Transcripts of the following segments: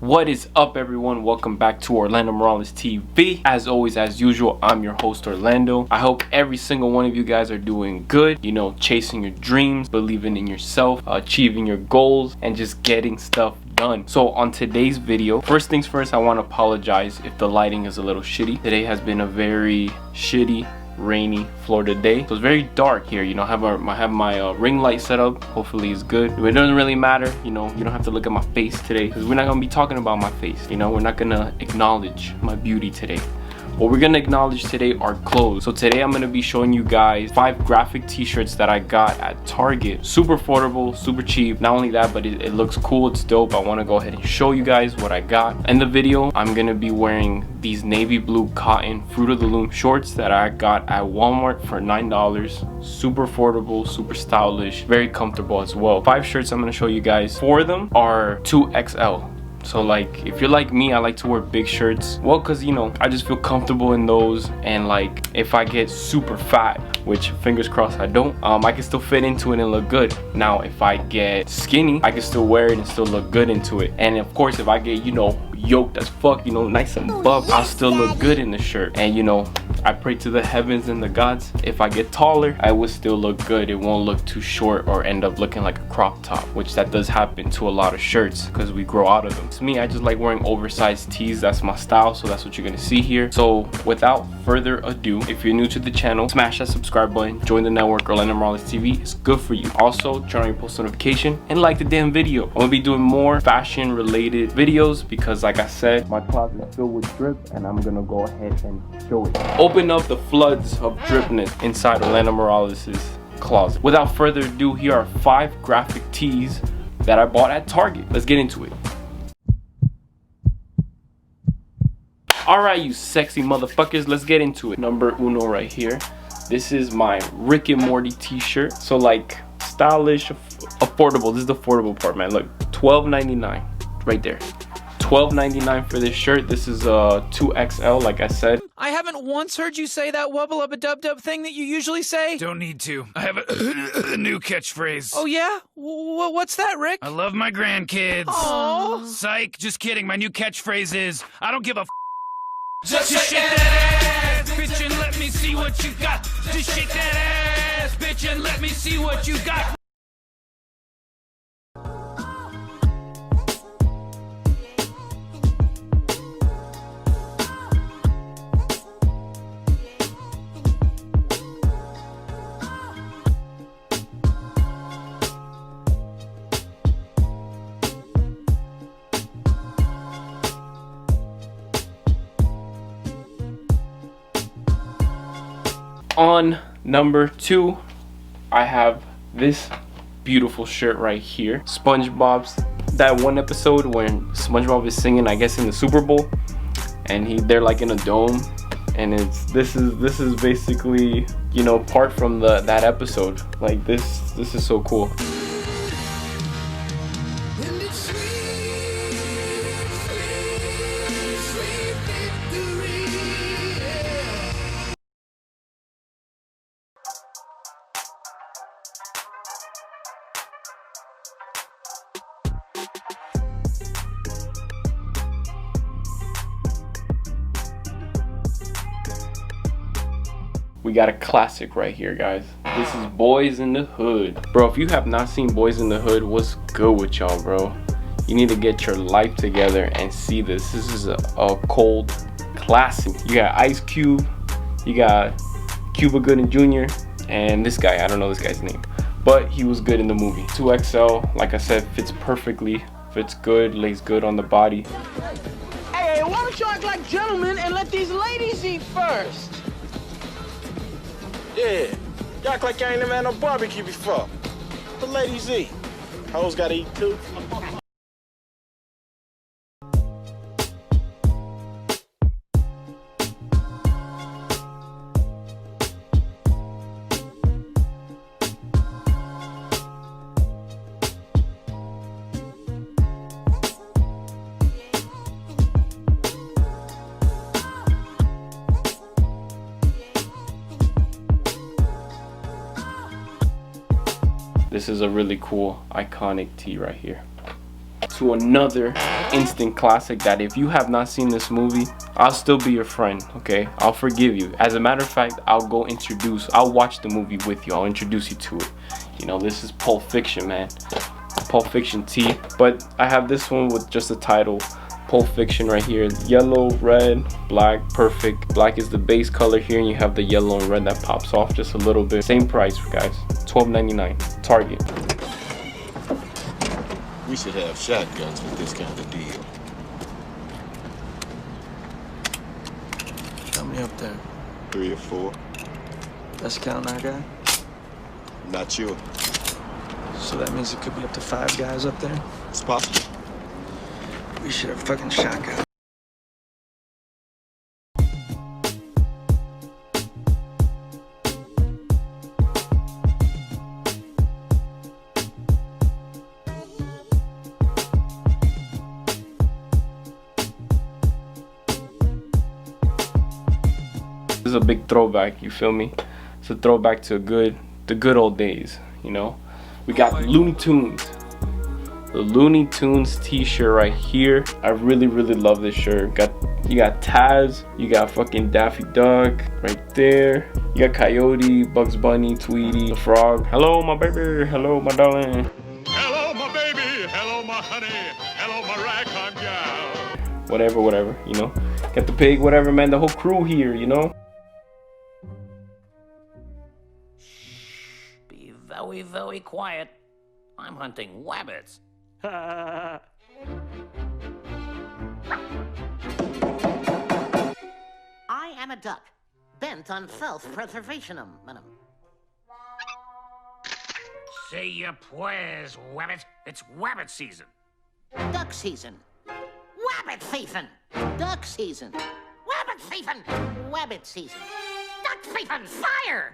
What is up, everyone? Welcome back to Orlando Morales TV. As always, as usual, I'm your host Orlando. I hope every single one of you guys are doing good, you know, chasing your dreams, believing in yourself, achieving your goals, and just getting stuff done. So on today's video, first things first, I want to apologize if the lighting is a little shitty. Today has been a very shitty, rainy Florida day, so it's very dark here. You know, I have my ring light set up. Hopefully it's good. It doesn't really matter, you know, you don't have to look at my face today because we're not gonna be talking about my face. You know, we're not gonna acknowledge my beauty today. What we're gonna acknowledge today are clothes. So today I'm gonna be showing you guys 5 graphic t-shirts that I got at Target. Super affordable, super cheap. Not only that, but it looks cool, it's dope. I wanna go ahead and show you guys what I got. In the video, I'm gonna be wearing these navy blue cotton Fruit of the Loom shorts that I got at Walmart for $9. Super affordable, super stylish, very comfortable as well. 5 shirts I'm gonna show you guys. 4 of them are 2XL. So like, if you're like me, I like to wear big shirts. Well, cause you know, I just feel comfortable in those. And like, if I get super fat, which fingers crossed I don't, I can still fit into it and look good. Now, if I get skinny, I can still wear it and still look good into it. And of course, if I get, you know, yoked as fuck, you know, nice and buff, I'll still look good in the shirt. And you know, I pray to the heavens and the gods, if I get taller, I will still look good. It won't look too short or end up looking like a crop top, which that does happen to a lot of shirts because we grow out of them. To me, I just like wearing oversized tees. That's my style, so that's what you're gonna see here. So without further ado, if you're new to the channel, smash that subscribe button, join the network. Orlando Morales TV is good for you. Also, turn on your post notification and like the damn video. I'm gonna be doing more fashion related videos because like I said, my closet is filled with drip and I'm gonna go ahead and show it. Open up the floods of dripness inside Orlando Morales's closet. Without further ado, here are 5 graphic tees that I bought at Target. Let's get into it. Alright, you sexy motherfuckers, let's get into it. Number uno right here. This is my Rick and Morty t-shirt. So like, stylish, affordable. This is the affordable part, man. Look, $12.99 right there. $12.99 for this shirt. This is 2XL, like I said. I haven't once heard you say that wubble up a dub dub thing that you usually say. Don't need to. I have a new catchphrase. Oh yeah? What's that, Rick? I love my grandkids. Aww. Psych, just kidding. My new catchphrase is, I don't give a Just shake that ass, bitch, and let me see what you got. Just shake that ass, bitch, and let me see what you got. On number 2, I have this beautiful shirt right here. SpongeBob's, that one episode when SpongeBob is singing, I guess in the Super Bowl, and they're like in a dome, and this is basically, you know, part from that episode. Like this is so cool. We got a classic right here, guys. This is Boys in the Hood. Bro, if you have not seen Boys in the Hood, what's good with y'all, bro? You need to get your life together and see this. This is a cold classic. You got Ice Cube, you got Cuba Gooding Jr., and this guy, I don't know this guy's name, but he was good in the movie. 2XL, like I said, fits perfectly, fits good, lays good on the body. Hey, why don't you act like gentlemen and let these ladies eat first? Yeah, you act like I ain't never had no barbecue before. The ladies eat. Hoes gotta eat too. This is a really cool, iconic tee right here. to another instant classic that if you have not seen this movie, I'll still be your friend, okay? I'll forgive you. As a matter of fact, I'll watch the movie with you. I'll introduce you to it. You know, this is Pulp Fiction, man. Pulp Fiction T. But I have this one with just the title, Pulp Fiction right here. Yellow, red, black, perfect. Black is the base color here, and you have the yellow and red that pops off just a little bit. Same price, guys. $12.99. Target. We should have shotguns with this kind of deal. How many up there? 3 or 4. That's counting our guy? Not sure. So that means it could be up to 5 guys up there? It's possible. We should have fucking shotgun. This is a big throwback, you feel me? It's a throwback to the good old days, you know? We got Looney Tunes. The Looney Tunes t-shirt right here. I really love this shirt. You got Taz, you got fucking Daffy Duck right there. You got Coyote, Bugs Bunny, Tweety, the Frog. Hello my baby, hello my darling. Hello, my baby. Hello, my honey. Hello, my ragtime gal. Whatever, you know? Got the pig, whatever, man. The whole crew here, you know? Be very quiet. I'm hunting wabbits. I am a duck, bent on self-preservationum. Say your prayers, wabbit. It's wabbit season. Duck season. Wabbit season. Duck season. Wabbit season. Wabbit season. Duck season. Fire!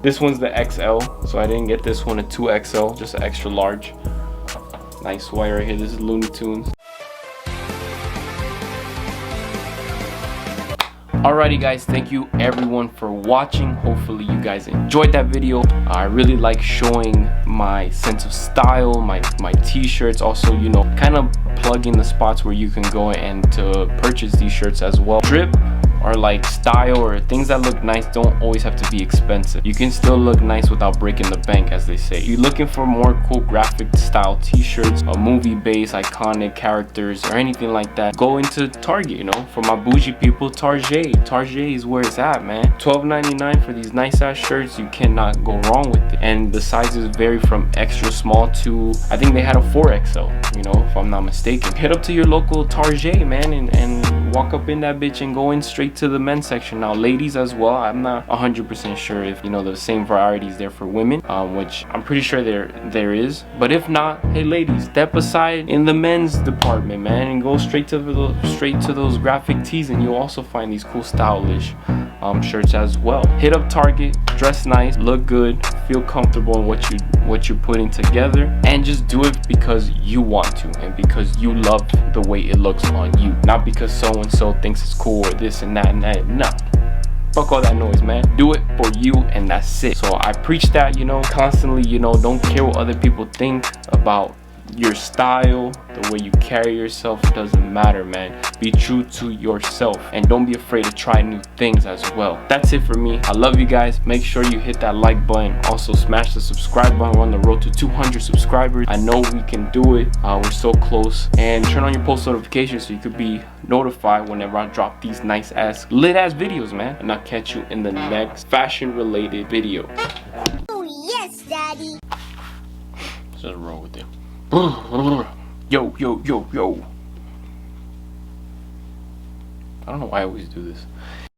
This one's the XL, so I didn't get this one a 2XL, just an extra large. Nice white right here. This is Looney Tunes. Alrighty guys, thank you everyone for watching. Hopefully you guys enjoyed that video. I really like showing my sense of style, my t-shirts, also, you know, kind of plugging the spots where you can go and to purchase these shirts as well. Drip or like style or things that look nice don't always have to be expensive. You can still look nice without breaking the bank, as they say. You're looking for more cool graphic style t-shirts, a movie based iconic characters or anything like that, go into Target, you know. For my bougie people, Target is where it's at, man. $12.99 for these nice ass shirts. You cannot go wrong with it. And the sizes vary from extra small to, I think they had a 4XL, you know, if I'm not mistaken. Hit up to your local Target, man, and walk up in that bitch and go in straight to the men's section. Now ladies as well, I'm not 100% sure if, you know, the same variety is there for women, which I'm pretty sure there is. But if not, hey ladies, step aside in the men's department, man, and go straight to those graphic tees, and you'll also find these cool stylish shirts as well. Hit up Target, dress nice, look good, feel comfortable in what you're putting together, and just do it because you want to and because you love the way it looks on you, not because so and so thinks it's cool or this and that and that. No, fuck all that noise, man. Do it for you, and that's it. So I preach that, you know, constantly, you know. Don't care what other people think about your style, the way you carry yourself. Doesn't matter, man. Be true to yourself and don't be afraid to try new things as well. That's it for me. I love you guys. Make sure you hit that like button. Also smash the subscribe button. We're on the road to 200 subscribers. I know we can do it. We're so close. And turn on your post notifications so you could be notified whenever I drop these nice ass lit ass videos, man. And I'll catch you in the next fashion related video. Oh yes, Daddy. What's wrong with you? Yo. I don't know why I always do this.